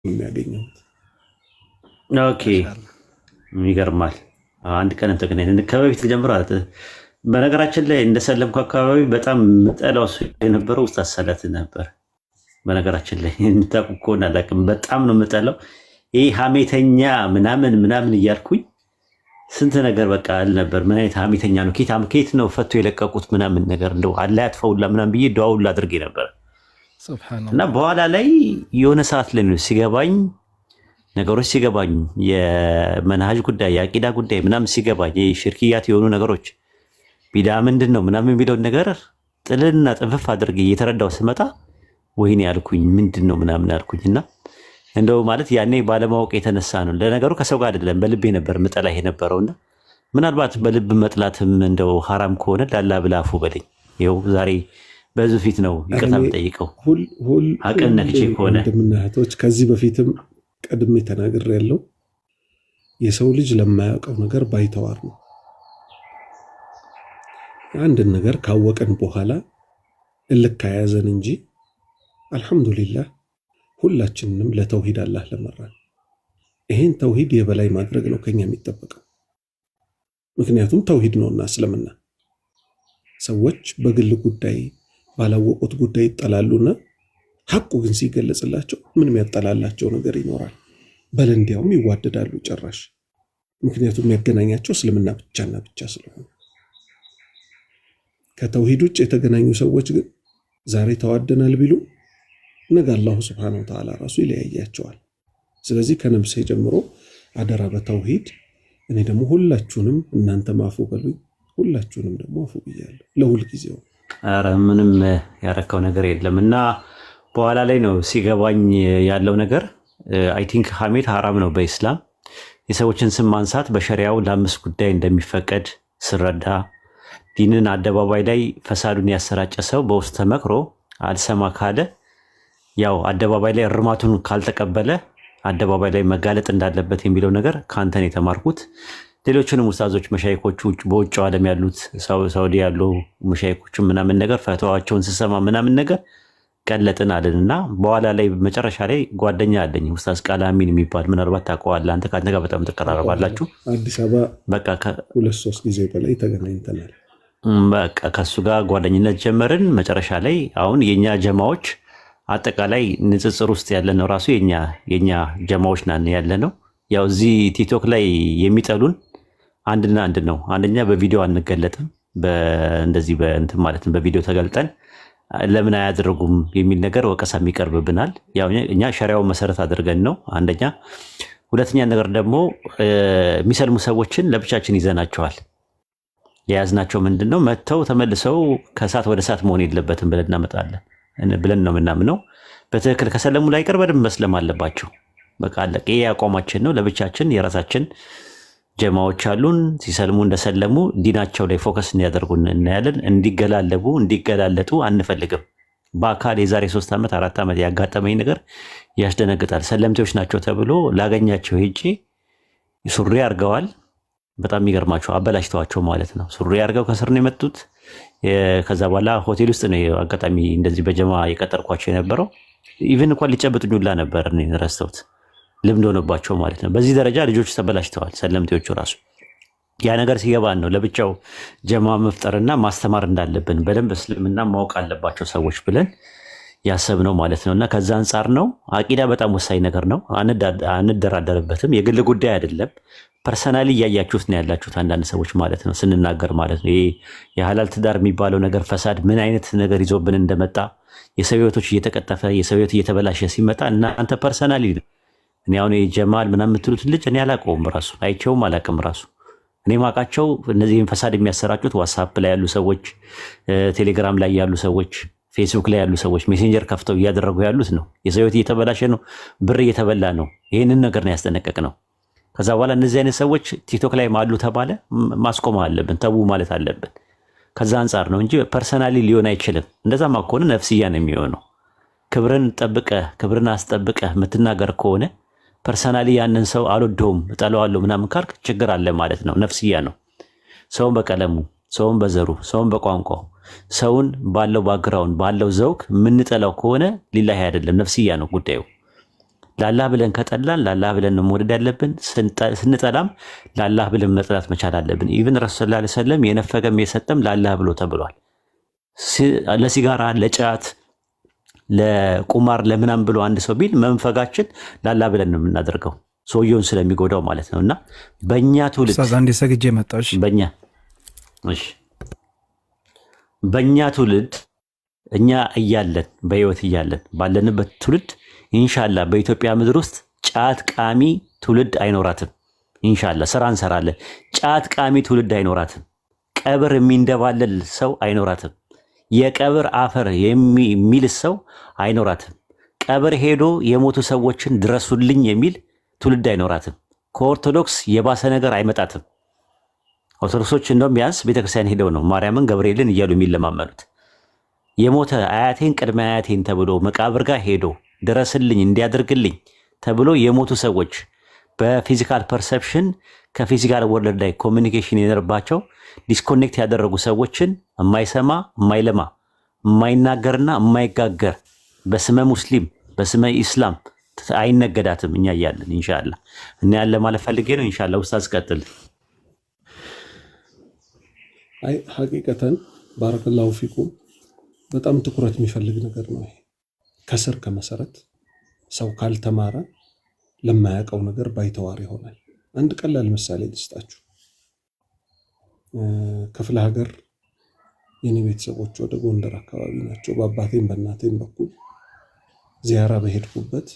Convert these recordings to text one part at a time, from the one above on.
የሚያገኘሁት። ኦኬ ይገርማል። አንድ ቀን ተገናኝተን ከበፊት ጀምሮ በነገራችን ላይ እንደሰለምኩ አካባቢ በጣም ምጠላው የነበረው ኡስታዝ ሰላት ነበር። በነገራችን ላይ የምታውቁ ከሆነ አላውቅም፣ በጣም ነው ምጠላው። ይህ ሀሜተኛ ምናምን እያልኩኝ ስንት ነገር በቃ አልነበር። ምን አይነት ሀሜተኛ ነው፣ ኬት ነው ፈቶ የለቀቁት ምናምን ነገር እንደው አላህ ያጥፈውላ ምናምን ብዬ ዱዓውላ አድርጌ ነበር። እና በኋላ ላይ የሆነ ሰዓት ላይ ነው ሲገባኝ ነገሮች ሲገባኝ የመንሃጅ ጉዳይ የአቂዳ ጉዳይ ምናምን ሲገባኝ የሽርክያት የሆኑ ነገሮች ቢዳ ምንድን ነው ምናምን የሚለውን ነገር ጥልና ጥንፍፍ አድርጌ እየተረዳው ስመጣ ወይኔ ያልኩኝ ምንድን ነው ምናምን ያልኩኝ። እና እንደው ማለት ያኔ ባለማወቅ የተነሳ ነው። ለነገሩ ከሰው ጋር አይደለም በልቤ ነበር ምጠላ የነበረውና ምናልባት በልብ መጥላትም እንደው ሐራም ከሆነ ላላ ብላ አፉ በለኝ። ይኸው ዛሬ በዙ ፊት ነው ይቅርታ የምጠይቀው ሀቅን ነክቼ ከሆነ። እህቶች ከዚህ በፊትም ቀድሜ ተናግሬ ያለው የሰው ልጅ ለማያውቀው ነገር ባይተዋር ነው። አንድን ነገር ካወቀን በኋላ እልክ ያዘን እንጂ አልሐምዱሊላህ ሁላችንንም ለተውሂድ አላህ ለመራን። ይሄን ተውሂድ የበላይ ማድረግ ነው ከኛ የሚጠበቀው። ምክንያቱም ተውሂድ ነውና እስልምና። ሰዎች በግል ጉዳይ ባላወቁት ጉዳይ ይጠላሉና ሐቁ ግን ሲገለጽላቸው ምንም ያጠላላቸው ነገር ይኖራል። በል እንዲያውም ይዋደዳሉ ጭራሽ። ምክንያቱም ያገናኛቸው እስልምና ብቻና ብቻ ስለሆነ። ከተውሂድ ውጭ የተገናኙ ሰዎች ግን ዛሬ ተዋደናል ቢሉ ነገ አላሁ ሱብሓነሁ ወተዓላ ራሱ ይለያያቸዋል። ስለዚህ ከነብሴ ጀምሮ አደራ በተውሂድ። እኔ ደግሞ ሁላችሁንም እናንተ ማፉ በሉኝ፣ ሁላችሁንም ደግሞ አፉ ብያለሁ ለሁል ጊዜው። ኧረ ምንም ያረከው ነገር የለም። እና በኋላ ላይ ነው ሲገባኝ ያለው ነገር። አይ ቲንክ ሐሜት ሐራም ነው በኢስላም። የሰዎችን ስም ማንሳት በሸሪያው ለአምስት ጉዳይ እንደሚፈቀድ ስረዳ ዲንን አደባባይ ላይ ፈሳዱን ያሰራጨ ሰው በውስጥ ተመክሮ አልሰማ ካለ ያው አደባባይ ላይ እርማቱን ካልተቀበለ አደባባይ ላይ መጋለጥ እንዳለበት የሚለው ነገር ካንተን የተማርኩት። ሌሎችንም ኡስታዞች መሻይኮቹ በውጭ ዓለም ያሉት ሳውዲ ያሉ መሻይኮቹ ምናምን ነገር ፈተዋቸውን ስሰማ ምናምን ነገር ቀለጥን አለንና በኋላ ላይ መጨረሻ ላይ ጓደኛ አለኝ ኡስታዝ ቃላሚን የሚባል ምናልባት ታውቀዋለህ አንተ። ከአንተ ጋር በጣም ትቀራረባላችሁ። አዲስ አበባ በቃ 2-3 ጊዜ በላይ ተገናኝተናል። በቃ ከሱ ጋር ጓደኝነት ጀመርን። መጨረሻ ላይ አሁን የኛ ጀማዎች አጠቃላይ ንጽጽር ውስጥ ያለነው ራሱ የኛ ጀማዎች ናን ያለነው። ያው እዚህ ቲክቶክ ላይ የሚጠሉን አንድና አንድ ነው። አንደኛ በቪዲዮ አንገለጥም፣ እንደዚህ በእንትን ማለት በቪዲዮ ተገልጠን ለምን አያደርጉም የሚል ነገር ወቀሳ የሚቀርብብናል። ያው እኛ ሸሪያው መሰረት አድርገን ነው አንደኛ። ሁለተኛ ነገር ደግሞ የሚሰልሙ ሰዎችን ለብቻችን ይዘናቸዋል። የያዝናቸው ምንድነው መተው ተመልሰው ከእሳት ወደ እሳት መሆን የለበትም ብለን እናመጣለን ብለን ነው ምናምነው። በትክክል ከሰለሙ ላይ ቀር በደንብ መስለም አለባቸው። በቃ አለቀ። ይሄ አቋማችን ነው። ለብቻችን የራሳችን ጀማዎች አሉን። ሲሰልሙ እንደሰለሙ ዲናቸው ላይ ፎከስ እንዲያደርጉ እናያለን። እንዲገላለጡ አንፈልግም። በአካል የዛሬ 3 ዓመት 4 ዓመት ያጋጠመኝ ነገር ያስደነግጣል። ሰለምቴዎች ናቸው ተብሎ ላገኛቸው ሄጄ ሱሪ አድርገዋል። በጣም የሚገርማቸው አበላሽተዋቸው ማለት ነው። ሱሪ አድርገው ከስር ነው የመጡት። ከዛ በኋላ ሆቴል ውስጥ ነው አጋጣሚ እንደዚህ በጀማ የቀጠርኳቸው የነበረው። ኢቭን እንኳን ሊጨብጡኝ ሁላ ነበር ረስተውት ልምድ ሆነባቸው ማለት ነው። በዚህ ደረጃ ልጆች ተበላሽተዋል፣ ሰለምቴዎቹ ራሱ። ያ ነገር ሲገባን ነው ለብቻው ጀማ መፍጠርና ማስተማር እንዳለብን በደንብ እስልምና ማወቅ አለባቸው ሰዎች ብለን ያሰብነው ማለት ነው። እና ከዛ አንጻር ነው አቂዳ በጣም ወሳኝ ነገር ነው፣ አንደራደርበትም። የግል ጉዳይ አይደለም። ፐርሰናሊ እያያችሁት ነው ያላችሁት አንዳንድ ሰዎች ማለት ነው ስንናገር ማለት ነው። ይሄ የሐላል ትዳር የሚባለው ነገር ፈሳድ ምን አይነት ነገር ይዞብን እንደመጣ የሰው ሕይወቶች እየተቀጠፈ የሰው ሕይወት እየተበላሸ ሲመጣ እናንተ ፐርሰናሊ እኔ አሁን ጀማል ምናምን የምትሉት ልጅ እኔ አላውቀውም፣ ራሱ አይቼውም አላውቅም። ራሱ እኔ ማውቃቸው እነዚህን ፈሳድ የሚያሰራጩት ዋትስአፕ ላይ ያሉ ሰዎች፣ ቴሌግራም ላይ ያሉ ሰዎች፣ ፌስቡክ ላይ ያሉ ሰዎች ሜሴንጀር ከፍተው እያደረጉ ያሉት ነው። የሰው ሕይወት እየተበላሸ ነው፣ ብር እየተበላ ነው። ይህንን ነገር ነው ያስጠነቀቅ ነው። ከዛ በኋላ እነዚህ አይነት ሰዎች ቲክቶክ ላይ ማሉ ተባለ ማስቆም አለብን፣ ተዉ ማለት አለብን። ከዛ አንጻር ነው እንጂ ፐርሰናሊ ሊሆን አይችልም። እንደዛማ ከሆነ ነፍስያ ነው የሚሆነው። ክብርን ጠብቀህ ክብርን አስጠብቀህ የምትናገር ከሆነ ፐርሰናሊ ያንን ሰው አልወደውም እጠለዋለሁ ምናምን ካልክ ችግር አለ ማለት ነው። ነፍስያ ነው። ሰውን በቀለሙ፣ ሰውን በዘሩ፣ ሰውን በቋንቋው፣ ሰውን ባለው ባግራውንድ ባለው ዘውግ የምንጠላው ከሆነ ሊላሂ አይደለም፣ ነፍስያ ነው ጉዳዩ። ለአላህ ብለን ከጠላን ለአላህ ብለን ነው መውደድ ያለብን። ስንጠላም ለአላህ ብለን መጥላት መቻል አለብን። ኢብን ረሱል ሰለላሁ ዐለይሂ ወሰለም የነፈገም የሰጠም ለአላህ ብሎ ተብሏል። ለሲጋራ፣ ለጫት፣ ለቁማር፣ ለምናም ብሎ አንድ ሰው ቢል መንፈጋችን ለአላህ ብለን ነው የምናደርገው ሰውየውን ስለሚጎዳው ማለት ነው። እና በእኛ ትውልድ አንዴ ሰግጄ መጣሽ በእኛ ትውልድ እኛ እያለን በህይወት እያለን ባለንበት ትውልድ ኢንሻአላህ በኢትዮጵያ ምድር ውስጥ ጫት ቃሚ ትውልድ አይኖራትም። ኢንሻአላህ ስራ እንሰራለን። ጫት ቃሚ ትውልድ አይኖራትም። ቀብር የሚንደባለል ሰው አይኖራትም። የቀብር አፈር የሚል ሰው አይኖራትም። ቀብር ሄዶ የሞቱ ሰዎችን ድረሱልኝ የሚል ትውልድ አይኖራትም። ከኦርቶዶክስ የባሰ ነገር አይመጣትም። ኦርቶዶክሶች እንደውም ቢያንስ ቤተክርስቲያን ሄደው ነው ማርያምን ገብርኤልን እያሉ የሚለማመኑት። የሞተ አያቴን ቅድመ አያቴን ተብሎ መቃብር ጋር ሄዶ ድረስልኝ እንዲያደርግልኝ ተብሎ የሞቱ ሰዎች በፊዚካል ፐርሰፕሽን ከፊዚካል ወርልድ ላይ ኮሚኒኬሽን የነበረባቸው ዲስኮኔክት ያደረጉ ሰዎችን የማይሰማ የማይለማ የማይናገርና የማይጋገር በስመ ሙስሊም በስመ ኢስላም አይነገዳትም። እኛ እያለን ኢንሻአላህ እና ያለ ማለት ፈልጌ ነው። ኢንሻአላህ ኡስታዝ ቀጥል። አይ ሐቂቀተን ባረከላሁ ፊኩም በጣም ትኩረት የሚፈልግ ነገር ነው። ከስር ከመሰረት ሰው ካልተማረ ለማያውቀው ነገር ባይተዋር ይሆናል። አንድ ቀላል ምሳሌ ልስጣችሁ። ክፍለ ሀገር የኔ ቤተሰቦች ወደ ጎንደር አካባቢ ናቸው። በአባቴም በእናቴም በኩል ዚያራ በሄድኩበት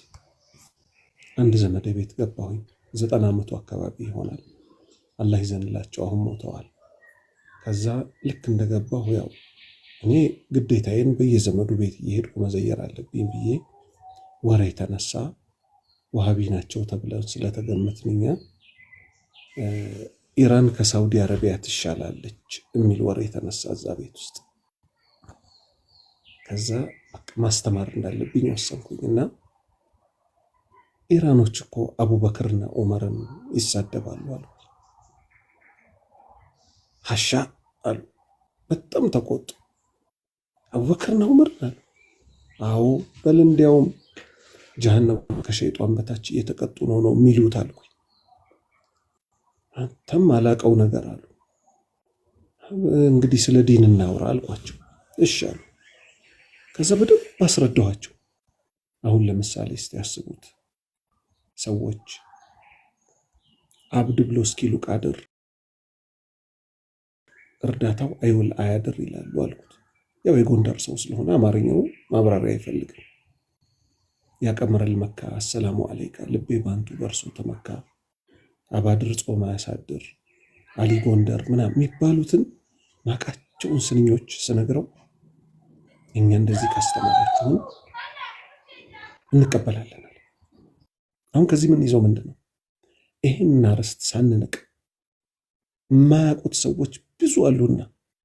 አንድ ዘመዴ ቤት ገባሁኝ። 90 ዓመቱ አካባቢ ይሆናል። አላህ ይዘንላቸው፣ አሁን ሞተዋል። ከዛ ልክ እንደገባሁ ያው እኔ ግዴታዬን በየዘመዱ ቤት እየሄድኩ መዘየር አለብኝ ብዬ ወሬ ተነሳ። ዋሃቢ ናቸው ተብለን ስለተገመትን እኛ ኢራን ከሳውዲ አረቢያ ትሻላለች የሚል ወሬ ተነሳ እዛ ቤት ውስጥ። ከዛ ማስተማር እንዳለብኝ ወሰንኩኝና ኢራኖች እኮ አቡበክርና ዑመርን ይሳደባሉ አሉ። ሀሻ አሉ። በጣም ተቆጡ። አቡበክርና ዑመር አሉ። አዎ በል እንዲያውም ጀሃነም ከሸይጣን በታች እየተቀጡ ነው የሚሉት አልኩኝ። አንተም አላቀው ነገር አሉ። እንግዲህ ስለ ዲን እናውራ አልኳቸው። እሺ አሉ። ከዛ በደንብ አስረዳኋቸው። አሁን ለምሳሌ እስቲ ያስቡት፣ ሰዎች አብድ ብሎ እስኪሉ ቃድር እርዳታው አይውል አያድር ይላሉ አልኩት። ያው የጎንደር ሰው ስለሆነ አማርኛው ማብራሪያ አይፈልግም። ያቀመረል መካ አሰላሙ አለይካ ልቤ ባንቱ በርሶ ተመካ አባድር ጾማ ያሳድር አሊ ጎንደር ምናምን የሚባሉትን ማቃቸውን ስንኞች ስነግረው እኛ እንደዚህ ካስተማራችሁን እንቀበላለን። አሁን ከዚህ ምን ይዘው ምንድነው ይሄን አርስት ሳንንቅ የማያውቁት ሰዎች ብዙ አሉና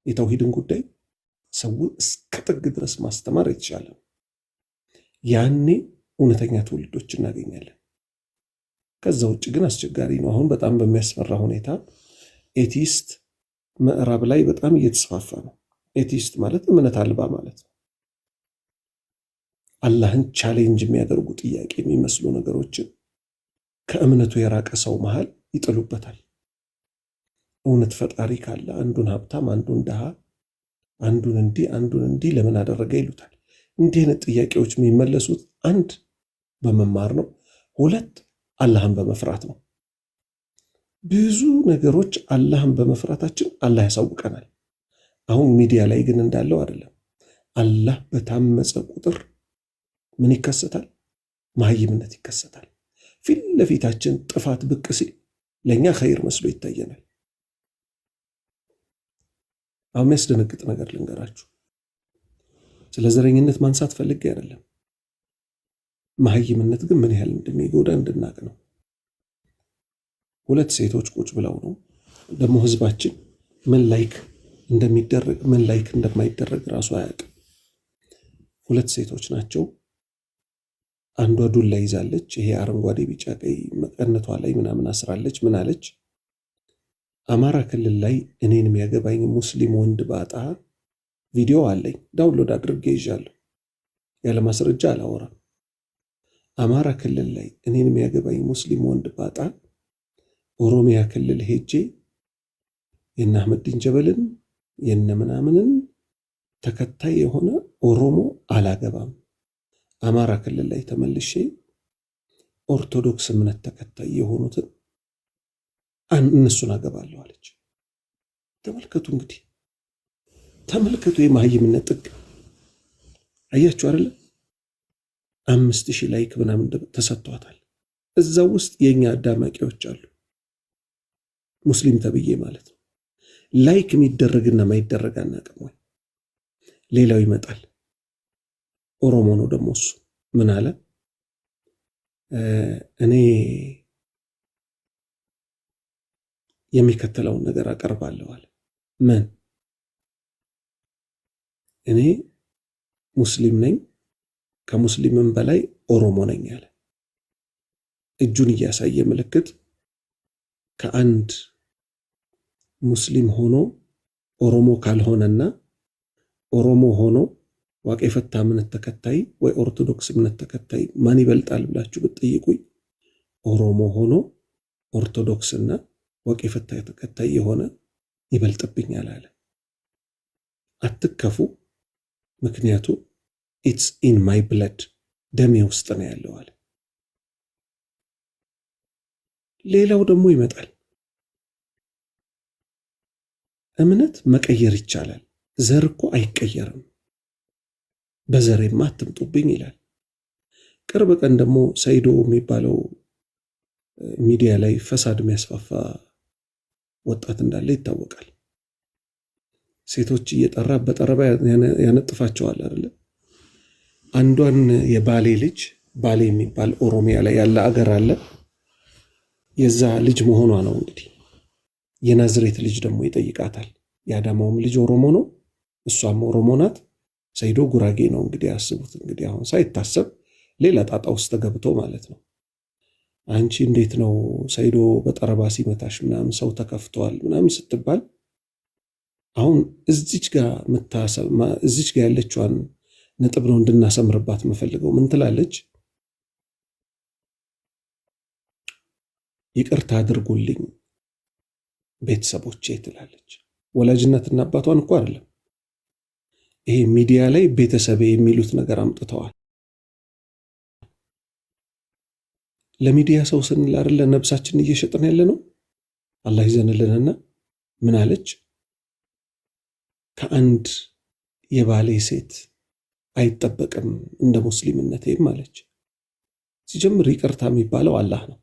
የተውሂድን ጉዳይ ሰው እስከ ጥግ ድረስ ማስተማር የተሻለ ያኔ እውነተኛ ትውልዶች እናገኛለን። ከዛ ውጭ ግን አስቸጋሪ ነው። አሁን በጣም በሚያስፈራ ሁኔታ ኤቲስት ምዕራብ ላይ በጣም እየተስፋፋ ነው። ኤቲስት ማለት እምነት አልባ ማለት ነው። አላህን ቻሌንጅ የሚያደርጉ ጥያቄ የሚመስሉ ነገሮችን ከእምነቱ የራቀ ሰው መሃል ይጥሉበታል። እውነት ፈጣሪ ካለ አንዱን ሀብታም፣ አንዱን ድሃ፣ አንዱን እንዲህ ለምን አደረገ ይሉታል። እንዲህ አይነት ጥያቄዎች የሚመለሱት አንድ በመማር ነው፣ ሁለት አላህን በመፍራት ነው። ብዙ ነገሮች አላህን በመፍራታችን አላህ ያሳውቀናል። አሁን ሚዲያ ላይ ግን እንዳለው አይደለም። አላህ በታመፀ ቁጥር ምን ይከሰታል? መሀይምነት ይከሰታል። ፊት ለፊታችን ጥፋት ብቅ ሲል ለእኛ ኸይር መስሎ ይታየናል። አሁን የሚያስደነግጥ ነገር ልንገራችሁ። ስለ ዘረኝነት ማንሳት ፈልጌ አይደለም። መሀይምነት ግን ምን ያህል እንደሚጎዳ እንድናቅ ነው። ሁለት ሴቶች ቁጭ ብለው ነው ደግሞ ህዝባችን ምን ላይክ እንደሚደረግ ምን ላይክ እንደማይደረግ ራሱ አያውቅም። ሁለት ሴቶች ናቸው። አንዷ ዱላ ይዛለች። ይሄ አረንጓዴ ቢጫ ቀይ መቀነቷ ላይ ምናምን አስራለች። ምን አለች? አማራ ክልል ላይ እኔን የሚያገባኝ ሙስሊም ወንድ ባጣ ቪዲዮ አለኝ፣ ዳውንሎድ አድርጌ ይዣለሁ። ያለ ማስረጃ አላወራም። አማራ ክልል ላይ እኔን የሚያገባኝ ሙስሊም ወንድ ባጣ ኦሮሚያ ክልል ሄጄ የነ አህመዲን ጀበልን የነ ምናምንን ተከታይ የሆነ ኦሮሞ አላገባም። አማራ ክልል ላይ ተመልሼ ኦርቶዶክስ እምነት ተከታይ የሆኑትን እነሱን አገባለሁ አለች። ተመልከቱ እንግዲህ ተመልከቱ፣ የመሀይምነት ጥግ አያችሁ አይደለ? 5000 ላይክ ምናምን ተሰጥቷታል። እዛው ውስጥ የኛ አዳማቂዎች አሉ፣ ሙስሊም ተብዬ ማለት ነው። ላይክ የሚደረግና ማይደረግ አናውቅም ወይ? ሌላው ይመጣል። ኦሮሞ ነው ደግሞ እሱ ምን አለ? እኔ የሚከተለውን ነገር አቀርባለሁ አለ። ምን? እኔ ሙስሊም ነኝ፣ ከሙስሊምም በላይ ኦሮሞ ነኝ አለ። እጁን እያሳየ ምልክት ከአንድ ሙስሊም ሆኖ ኦሮሞ ካልሆነና ኦሮሞ ሆኖ ዋቄ ፈታ እምነት ተከታይ ወይ ኦርቶዶክስ እምነት ተከታይ ማን ይበልጣል ብላችሁ ብትጠይቁኝ ኦሮሞ ሆኖ ኦርቶዶክስና ዋቄ ፈታ ተከታይ የሆነ ይበልጥብኛል አለ። አትከፉ፣ ምክንያቱም ኢትስ ኢን ማይ ብለድ ደሜ ውስጥ ነው ያለው አለ። ሌላው ደግሞ ይመጣል። እምነት መቀየር ይቻላል፣ ዘር እኮ አይቀየርም፣ በዘሬማ አትምጡብኝ ይላል። ቅርብ ቀን ደግሞ ሰይዶ የሚባለው ሚዲያ ላይ ፈሳድ የሚያስፋፋ ወጣት እንዳለ ይታወቃል። ሴቶች እየጠራ በጠረባ ያነጥፋቸዋል አይደለ? አንዷን የባሌ ልጅ፣ ባሌ የሚባል ኦሮሚያ ላይ ያለ አገር አለ፣ የዛ ልጅ መሆኗ ነው እንግዲህ። የናዝሬት ልጅ ደግሞ ይጠይቃታል። የአዳማውም ልጅ ኦሮሞ ነው፣ እሷም ኦሮሞ ናት። ሰይዶ ጉራጌ ነው እንግዲህ። ያስቡት እንግዲህ አሁን ሳይታሰብ ሌላ ጣጣ ውስጥ ተገብቶ ማለት ነው። አንቺ እንዴት ነው ሰይዶ በጠረባ ሲመታሽ ምናምን ሰው ተከፍቷል ምናምን ስትባል አሁን እዚች ጋር ያለችዋን ነጥብ ነው እንድናሰምርባት የምፈልገው። ምን ትላለች? ይቅርታ አድርጉልኝ ቤተሰቦቼ ትላለች። ወላጅነትና አባቷን እኮ አይደለም፣ ይሄ ሚዲያ ላይ ቤተሰቤ የሚሉት ነገር አምጥተዋል። ለሚዲያ ሰው ስንል አይደለ ነብሳችንን እየሸጥን ያለ ነው። አላህ ይዘንልንና ምን አለች? ከአንድ የባሌ ሴት አይጠበቅም እንደ ሙስሊምነቴም አለች። ሲጀምር ይቅርታ የሚባለው አላህ ነው።